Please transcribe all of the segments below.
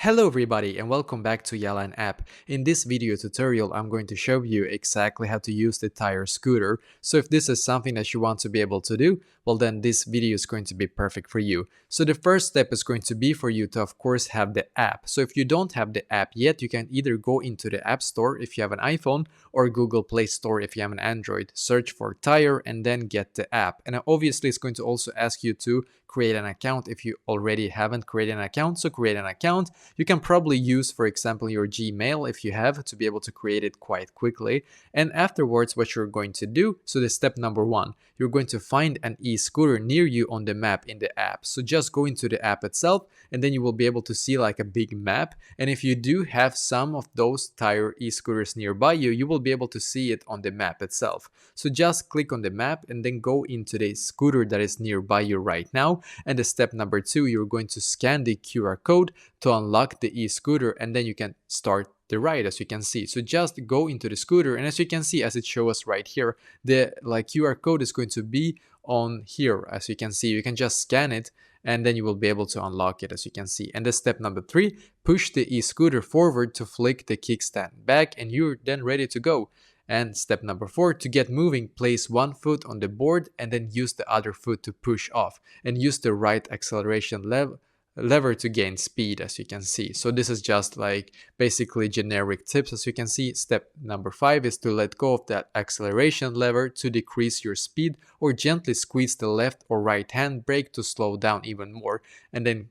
Hello everybody and welcome back to Yalan app. In this video tutorial I'm going to show you exactly how to use the tire scooter. So if this is something that you want to be able to do, well then this video is going to be perfect for you. So the first step is going to be for you to of course have the app. So if you don't have the app yet, you can either go into the App Store if you have an iPhone or Google Play Store if you have an Android. Search for tire and then get the app. And obviously it's going to also ask you to create an account if you already haven't created an account. So create an account. You can probably use, for example, your Gmail if you have to be able to create it quite quickly. And afterwards, what you're going to do, so the step number one, you're going to find an e-scooter near you on the map in the app. So just go into the app itself and then you will be able to see like a big map. And if you do have some of those tire e-scooters nearby you, you will be able to see it on the map itself. So just click on the map and then go into the scooter that is nearby you right now. And the step number two, you're going to scan the QR code to unlock the e-scooter and then you can start the ride, as you can see. So just go into the scooter and as you can see, as it shows us right here, the QR code is going to be on here. As you can see, you can just scan it and then you will be able to unlock it, as you can see. And the step number three, push the e-scooter forward to flick the kickstand back and you're then ready to go. And step number four, to get moving, place one foot on the board and then use the other foot to push off and use the right acceleration lever to gain speed, as you can see. So this is just like basically generic tips. As you can see, step number five is to let go of that acceleration lever to decrease your speed or gently squeeze the left or right hand brake to slow down even more and then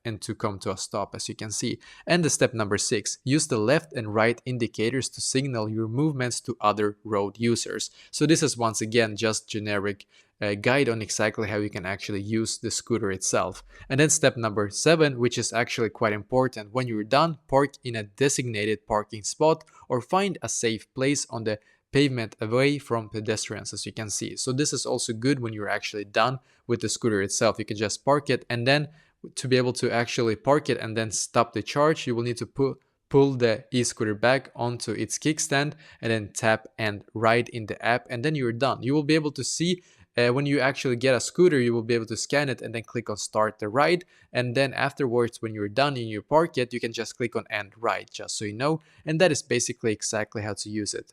and to come to a stop, as you can see. And the step number six, use the left and right indicators to signal your movements to other road users. So this is once again just generic guide on exactly how you can actually use the scooter itself. And then step number seven, which is actually quite important, when you're done, park in a designated parking spot or find a safe place on the pavement away from pedestrians, as you can see. So this is also good when you're actually done with the scooter itself. You can just park it, and then to be able to actually park it and then stop the charge, you will need to pull the e-scooter back onto its kickstand and then tap and ride in the app, and then you're done. You will be able to see when you actually get a scooter, you will be able to scan it and then click on start the ride. And then afterwards, when you're done and you park it, you can just click on end ride, just so you know. And that is basically exactly how to use it.